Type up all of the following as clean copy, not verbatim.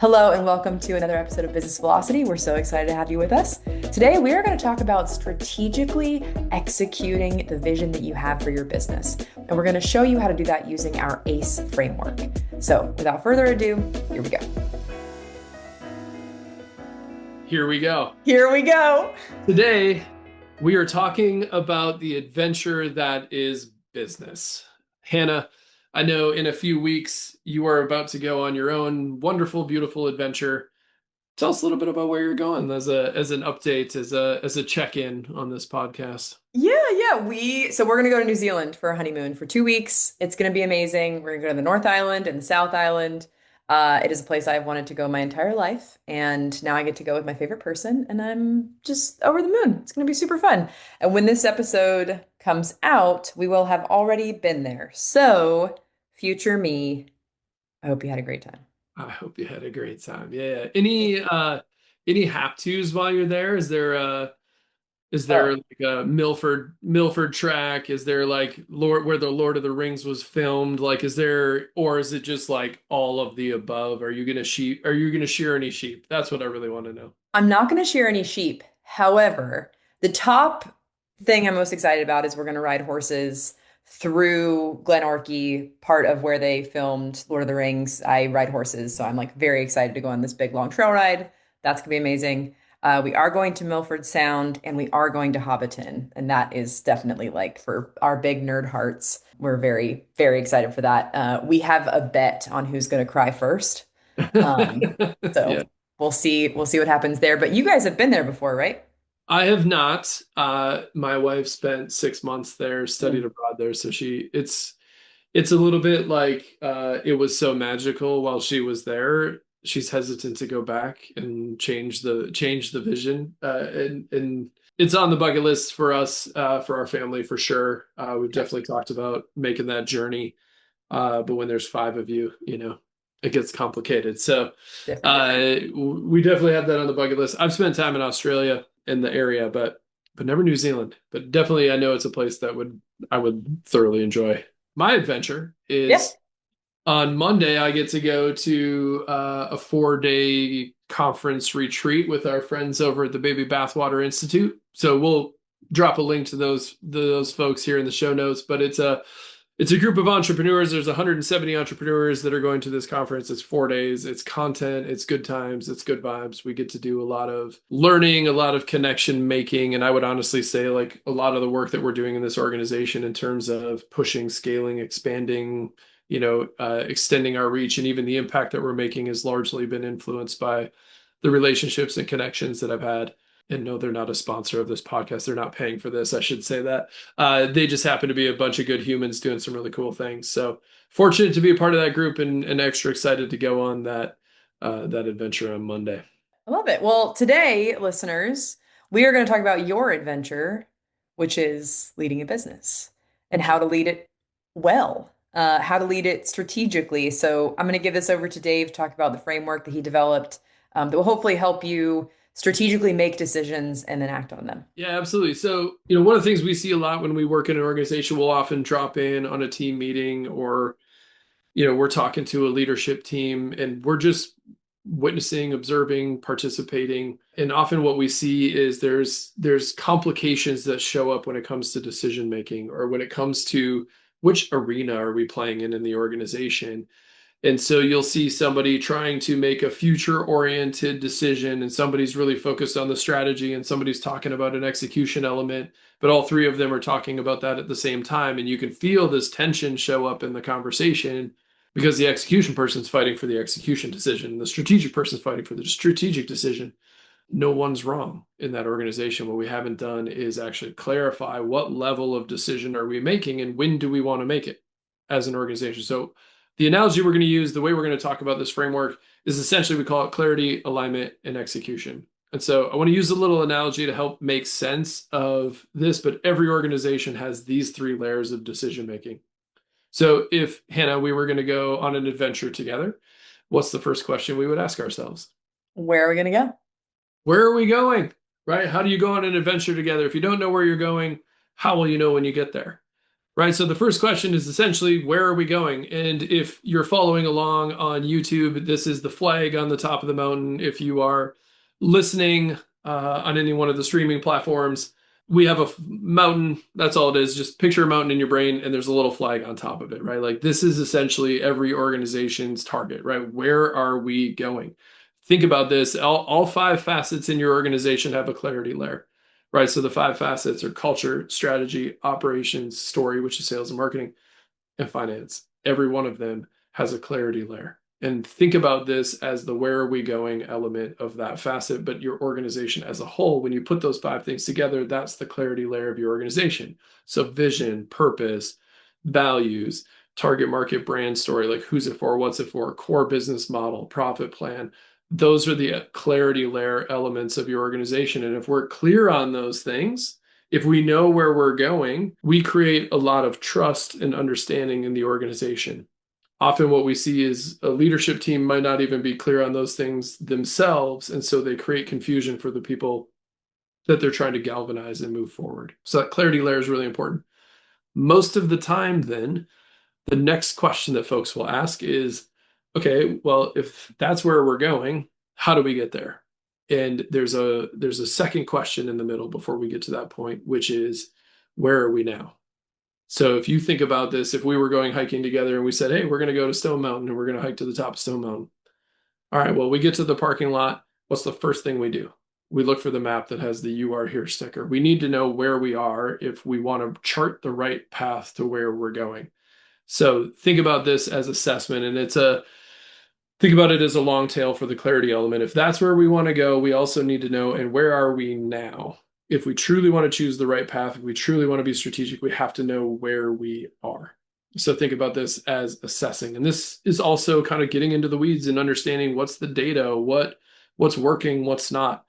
Hello and welcome to another episode of Business Velocity. We're so excited to have you with us. Today, we are going to talk about strategically executing the vision that you have for your business. And we're going to show you how to do that using our A.C.E framework. So without further ado, here we go. Here we go. Here we go. Today, we are talking about the adventure that is business. Hannah, I know in a few weeks you are about to go on your own wonderful, beautiful adventure. Tell us a little bit about where you're going as an update, as a check-in on this podcast. Yeah. We're gonna go to New Zealand for a honeymoon for 2 weeks. It's gonna be amazing. We're gonna go to the North Island and the South Island. It is a place I've wanted to go my entire life, and now I get to go with my favorite person, and I'm just over the moon. It's gonna be super fun. And when this episode comes out, we will have already been there. So, future me, I hope you had a great time. I hope you had a great time. Yeah. Any hap tos while you're there? Is there Oh, like a Milford track? Is there like Lord where the Lord of the Rings was filmed? Like, is there, or is it just like all of the above? Are you gonna shear any sheep? That's what I really want to know. I'm not going to shear any sheep. However, the top thing I'm most excited about is we're going to ride horses through Glenorchy, part of where they filmed Lord of the Rings. I ride horses, so I'm like very excited to go on this big long trail ride. That's going to be amazing. We are going to Milford Sound and we are going to Hobbiton, and that is definitely like for our big nerd hearts. We're very, very excited for that. We have a bet on who's going to cry first. Um, Yeah. so we'll see what happens there. But you guys have been there before, right? I have not. My wife spent 6 months there, Hmm. studied abroad there, so it's a little bit like it was so magical while she was there. She's hesitant to go back and change the vision, and it's on the bucket list for us, for our family for sure. We've Sure. definitely talked about making that journey, but when there's five of you, it gets complicated. So Different. we definitely have that on the bucket list. I've spent time in Australia in the area, but never New Zealand. But definitely, I know it's a place that would I would thoroughly enjoy. My adventure Yeah. is on Monday. I get to go to a 4-day conference retreat with our friends over at the Baby Bathwater Institute. So we'll drop a link to those folks here in the show notes. But it's a group of entrepreneurs. There's 170 entrepreneurs that are going to this conference. It's 4 days. It's content. It's good times. It's good vibes. We get to do a lot of learning, a lot of connection making. And I would honestly say, like, a lot of the work that we're doing in this organization in terms of pushing, scaling, expanding, extending our reach, and even the impact that we're making has largely been influenced by the relationships and connections that I've had. And no, they're not a sponsor of this podcast. They're not paying for this. I should say that. They just happen to be a bunch of good humans doing some really cool things. So fortunate to be a part of that group, and extra excited to go on that adventure on Monday. I love it. Well, today, listeners, we are going to talk about your adventure, which is leading a business and how to lead it well, how to lead it strategically. So I'm going to give this over to Dave, talk about the framework that he developed, that will hopefully help you strategically make decisions and then act on them. Yeah, absolutely. So, one of the things we see a lot when we work in an organization, we'll often drop in on a team meeting, or we're talking to a leadership team, and we're just witnessing, observing, participating. And often what we see is there's complications that show up when it comes to decision making, or when it comes to which arena are we playing in the organization. And so you'll see somebody trying to make a future oriented decision, and somebody's really focused on the strategy, and somebody's talking about an execution element, but all three of them are talking about that at the same time. And you can feel this tension show up in the conversation because the execution person's fighting for the execution decision, the strategic person's fighting for the strategic decision. No one's wrong in that organization. What we haven't done is actually clarify what level of decision are we making and when do we want to make it as an organization. So the analogy we're going to use, the way we're going to talk about this framework, is essentially we call it clarity, alignment, and execution. And so I want to use a little analogy to help make sense of this, but every organization has these three layers of decision making. So if, Hannah, we were going to go on an adventure together, what's the first question we would ask ourselves? Where are we going to go? Where are we going? Right? How do you go on an adventure together? If you don't know where you're going, how will you know when you get there? right? So the first question is essentially, where are we going? And if you're following along on YouTube, this is the flag on the top of the mountain. If you are listening on any one of the streaming platforms, we have a mountain. That's all it is. Just picture a mountain in your brain, and there's a little flag on top of it, right? Like this is essentially every organization's target, right? Where are we going? Think about this. All five facets in your organization have a clarity layer, right? So the five facets are culture, strategy, operations, story, which is sales and marketing, and finance. Every one of them has a clarity layer. And think about this as the where are we going element of that facet, but your organization as a whole, when you put those five things together, that's the clarity layer of your organization. So vision, purpose, values, target market brand story, like who's it for, what's it for, core business model, profit plan. Those are the clarity layer elements of your organization. And if we're clear on those things, if we know where we're going, we create a lot of trust and understanding in the organization. Often, what we see is a leadership team might not even be clear on those things themselves. And so they create confusion for the people that they're trying to galvanize and move forward. So that clarity layer is really important. Most of the time, then, the next question that folks will ask is, okay, well, if that's where we're going, how do we get there? And there's a second question in the middle before we get to that point, which is, where are we now? So if you think about this, if we were going hiking together and we said, hey, we're going to go to Stone Mountain and we're going to hike to the top of Stone Mountain. All right, well, we get to the parking lot. What's the first thing we do? We look for the map that has the "You Are Here" sticker. We need to know where we are if we want to chart the right path to where we're going. So think about this as assessment, and think about it as a long tail for the clarity element. If that's where we want to go, we also need to know, and where are we now? If we truly want to choose the right path, if we truly want to be strategic, we have to know where we are. So think about this as assessing. And this is also kind of getting into the weeds and understanding what's the data, what's working, what's not,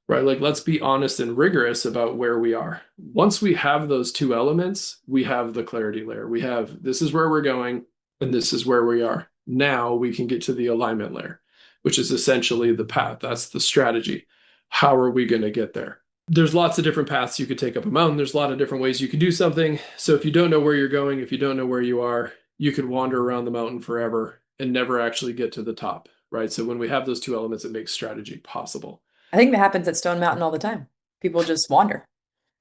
right? Like let's be honest and rigorous about where we are. Once we have those two elements, we have the clarity layer. We have this is where we're going and this is where we are. Now we can get to the alignment layer, which is essentially the path. That's the strategy. How are we going to get there? There's lots of different paths you could take up a mountain. There's a lot of different ways you can do something. So if you don't know where you're going, if you don't know where you are, you could wander around the mountain forever and never actually get to the top, right? So when we have those two elements, it makes strategy possible. I think that happens at Stone Mountain all the time. People just wander.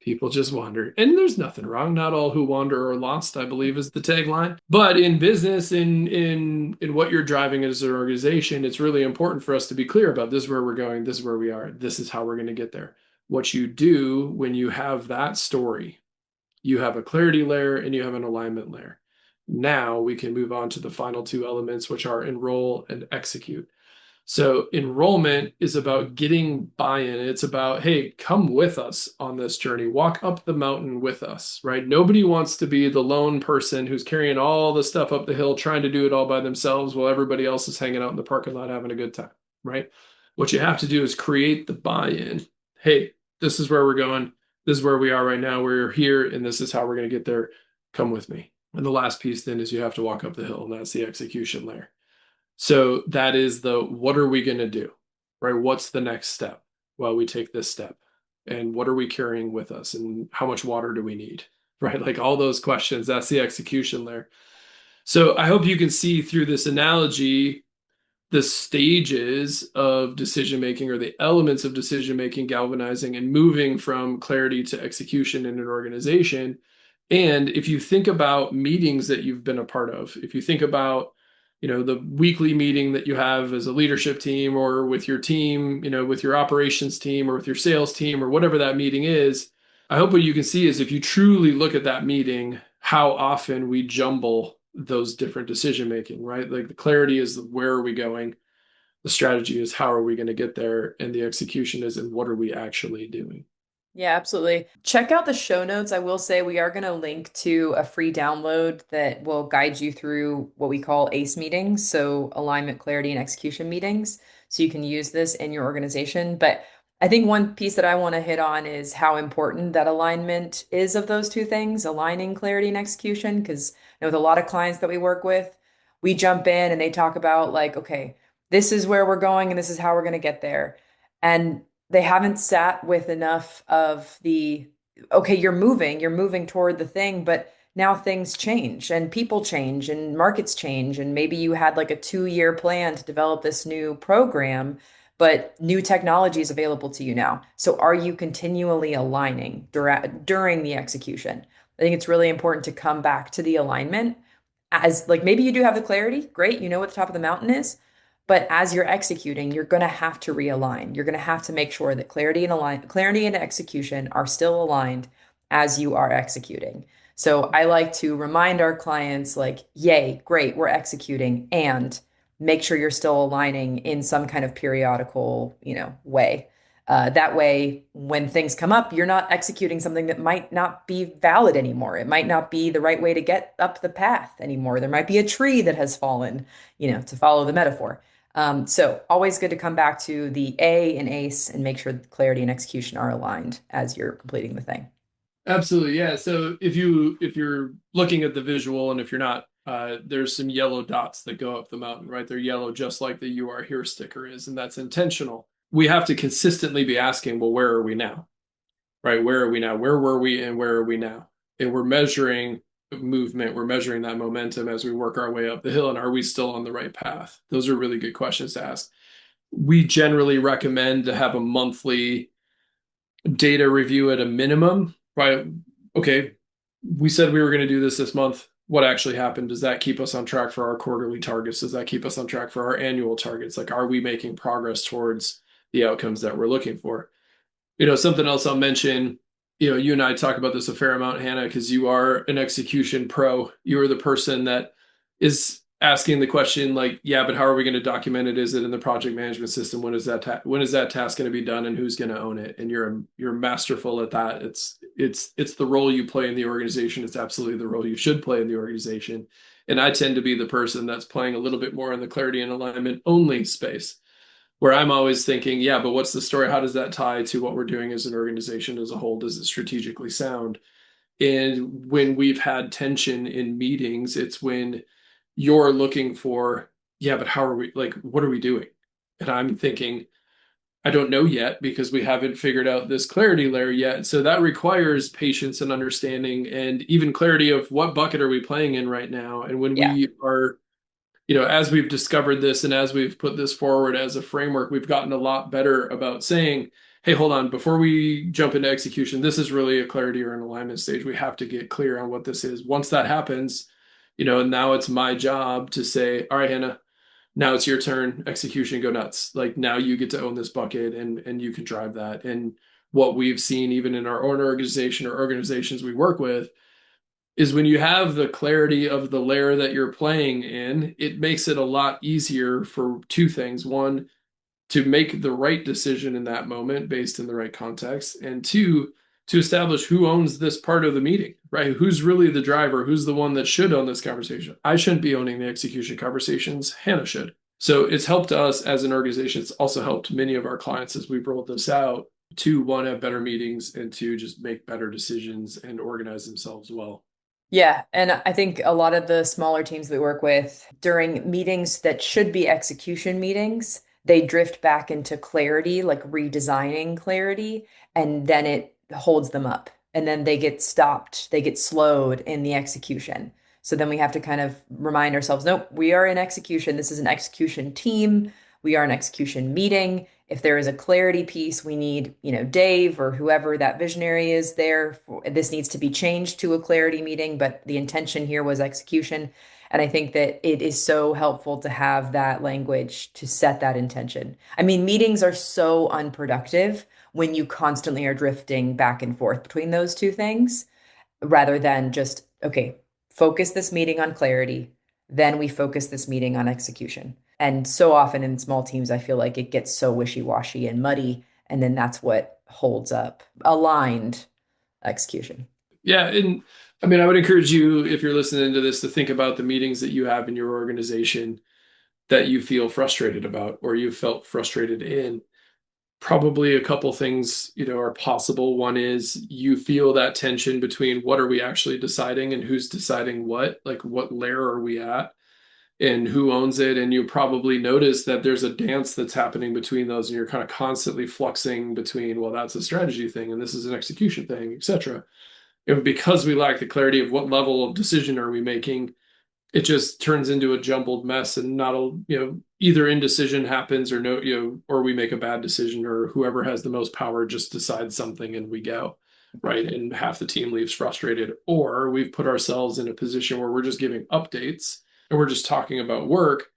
People just wander. And there's nothing wrong. Not all who wander are lost, I believe is the tagline. But in business, in what you're driving as an organization, it's really important for us to be clear about this is where we're going, this is where we are, this is how we're going to get there. What you do when you have that story, you have a clarity layer and you have an alignment layer. Now we can move on to the final two elements, which are enroll and execute. So enrollment is about getting buy-in. It's about, hey, come with us on this journey. Walk up the mountain with us, right? Nobody wants to be the lone person who's carrying all the stuff up the hill, trying to do it all by themselves while everybody else is hanging out in the parking lot having a good time, right? What you have to do is create the buy-in. Hey, this is where we're going. This is where we are right now. We're here, and this is how we're going to get there. Come with me. And the last piece then is you have to walk up the hill, and that's the execution layer. So that is the what are we going to do, right? What's the next step while we take this step? And what are we carrying with us? And how much water do we need, right? Like all those questions, that's the execution layer. So I hope you can see through this analogy the stages of decision making or the elements of decision making, galvanizing, and moving from clarity to execution in an organization. And if you think about meetings that you've been a part of, if you think about the weekly meeting that you have as a leadership team or with your team, with your operations team or with your sales team or whatever that meeting is, I hope what you can see is if you truly look at that meeting, how often we jumble those different decision making, right? Like the clarity is where are we going? The strategy is how are we going to get there? And the execution is and what are we actually doing? Yeah, absolutely. Check out the show notes. I will say we are going to link to a free download that will guide you through what we call ACE meetings, so alignment, clarity, and execution meetings. So you can use this in your organization. But I think one piece that I want to hit on is how important that alignment is of those two things, aligning clarity and execution. Because with a lot of clients that we work with, we jump in and they talk about like, okay, this is where we're going and this is how we're going to get there. And they haven't sat with enough of the, okay, you're moving toward the thing, but now things change and people change and markets change. And maybe you had like a 2-year plan to develop this new program, but new technology is available to you now. So are you continually aligning during the execution? I think it's really important to come back to the alignment as like maybe you do have the clarity, great, you know what the top of the mountain is, but as you're executing, you're going to have to realign. You're going to have to make sure that clarity and execution are still aligned as you are executing. So I like to remind our clients like, yay, great, we're executing and make sure you're still aligning in some kind of periodical, way. That way, when things come up, you're not executing something that might not be valid anymore. It might not be the right way to get up the path anymore. There might be a tree that has fallen, to follow the metaphor. So always good to come back to the A in ACE and make sure that clarity and execution are aligned as you're completing the thing. Absolutely, yeah. So if you're looking at the visual, and if you're not, there's some yellow dots that go up the mountain, right? They're yellow just like the "You Are Here" sticker is, and that's intentional. We have to consistently be asking, well, where are we now? Right? Where are we now? Where were we and where are we now? And we're measuring movement, we're measuring that momentum as we work our way up the hill, and are we still on the right path? Those are really good questions to ask. We generally recommend to have a monthly data review at a minimum, right? Okay, we said we were going to do this month. What actually happened? Does that keep us on track for our quarterly targets? Does that keep us on track for our annual targets? Like, are we making progress towards the outcomes that we're looking for? Something else I'll mention, you and I talk about this a fair amount, Hannah, because you are an execution pro. You are the person that is asking the question like, yeah, but how are we going to document it? Is it in the project management system? When is that task going to be done and who's going to own it? And you're masterful at that. It's the role you play in the organization. It's absolutely the role you should play in the organization. And I tend to be the person that's playing a little bit more in the clarity and alignment only space where I'm always thinking, yeah, but what's the story? How does that tie to what we're doing as an organization as a whole? Does it strategically sound? And when we've had tension in meetings, it's when you're looking for, yeah, but how are we, like, what are we doing? And I'm thinking, I don't know yet because we haven't figured out this clarity layer yet. So that requires patience and understanding and even clarity of what bucket are we playing in right now. And when Yeah. we are as we've discovered this and as we've put this forward as a framework, we've gotten a lot better about saying, hey, hold on, before we jump into execution, this is really a clarity or an alignment stage. We have to get clear on what this is. Once that happens, and now it's my job to say, all right, Hannah, now it's your turn. Execution, go nuts. Like now you get to own this bucket and you can drive that. And what we've seen even in our own organization or organizations we work with is when you have the clarity of the layer that you're playing in, it makes it a lot easier for two things. One, to make the right decision in that moment based in the right context. And two, to establish who owns this part of the meeting, right? Who's really the driver? Who's the one that should own this conversation? I shouldn't be owning the execution conversations. Hannah should. So it's helped us as an organization. It's also helped many of our clients as we've rolled this out to one, have better meetings and to just make better decisions and organize themselves well. Yeah, and I think a lot of the smaller teams we work with during meetings that should be execution meetings, they drift back into clarity, like redesigning clarity, and then it holds them up. And then they get stopped, they get slowed in the execution. So then we have to kind of remind ourselves, nope, we are in execution. This is an execution team. We are an execution meeting. If there is a clarity piece, we need, Dave or whoever that visionary is there. This needs to be changed to a clarity meeting, but the intention here was execution. And I think that it is so helpful to have that language to set that intention. I mean, meetings are so unproductive when you constantly are drifting back and forth between those two things rather than just, okay, focus this meeting on clarity, then we focus this meeting on execution. And so often in small teams, I feel like it gets so wishy-washy and muddy, and then that's what holds up aligned execution. Yeah, and I mean, I would encourage you, if you're listening to this, to think about the meetings that you have in your organization that you feel frustrated about or you felt frustrated in. Probably a couple things, are possible. One is you feel that tension between what are we actually deciding and who's deciding what, like what layer are we at and who owns it. And you probably notice that there's a dance that's happening between those and you're kind of constantly fluxing between, well, that's a strategy thing and this is an execution thing, etc. And because we lack the clarity of what level of decision are we making, it just turns into a jumbled mess, and not a, either indecision happens, or no, or we make a bad decision, or whoever has the most power just decides something and we go, right? And half the team leaves frustrated, or we've put ourselves in a position where we're just giving updates and we're just talking about work,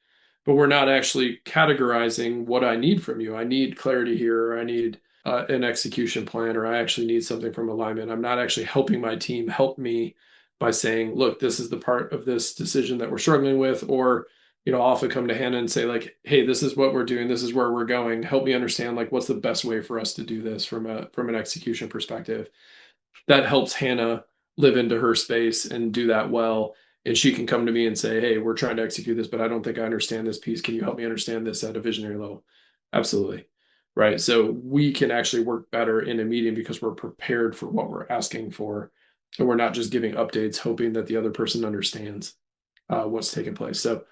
but we're not actually categorizing what I need from you. I need clarity here, or I need an execution plan, or I actually need something from alignment. I'm not actually helping my team help me by saying, look, this is the part of this decision that we're struggling with. Or, I'll often come to Hannah and say, like, hey, this is what we're doing, this is where we're going. Help me understand, like, what's the best way for us to do this from an execution perspective. That helps Hannah live into her space and do that well. And she can come to me and say, hey, we're trying to execute this, but I don't think I understand this piece. Can you help me understand this at a visionary level? Absolutely. Right. So we can actually work better in a meeting because we're prepared for what we're asking for. And we're not just giving updates, hoping that the other person understands what's taking place. So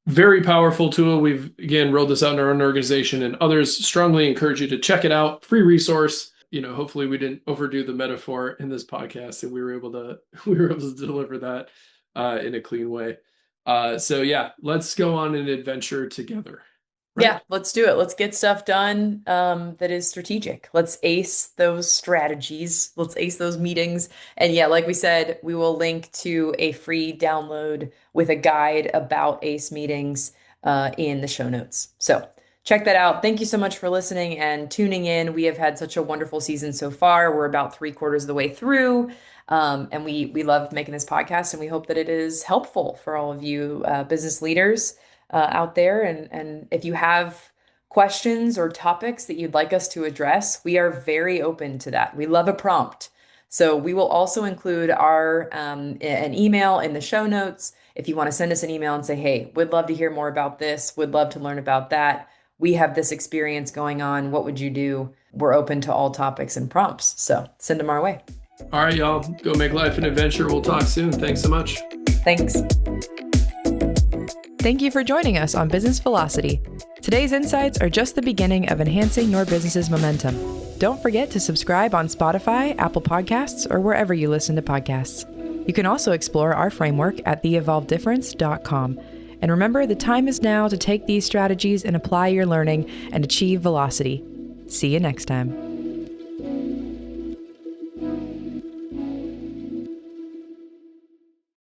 very powerful tool. We've, again, rolled this out in our own organization, and others strongly encourage you to check it out. Free resource. Hopefully we didn't overdo the metaphor in this podcast, and we were able to deliver that in a clean way. So yeah, let's go on an adventure together. Right. Yeah, let's do it. Let's get stuff done that is strategic. Let's ace those strategies. Let's ace those meetings. And yeah, like we said, we will link to a free download with a guide about ACE meetings in the show notes. So check that out. Thank you so much for listening and tuning in. We have had such a wonderful season so far. We're about 3/4 of the way through. And we love making this podcast, and we hope that it is helpful for all of you business leaders out there. And if you have questions or topics that you'd like us to address, we are very open to that. We love a prompt. So we will also include our an email in the show notes. If you want to send us an email and say, hey, would love to hear more about this, would love to learn about that. We have this experience going on. What would you do? We're open to all topics and prompts. So send them our way. All right, y'all. Go make life an adventure. We'll talk soon. Thanks so much. Thanks. Thank you for joining us on Business Velocity. Today's insights are just the beginning of enhancing your business's momentum. Don't forget to subscribe on Spotify, Apple Podcasts, or wherever you listen to podcasts. You can also explore our framework at theevolveddifference.com. And remember, the time is now to take these strategies and apply your learning and achieve velocity. See you next time.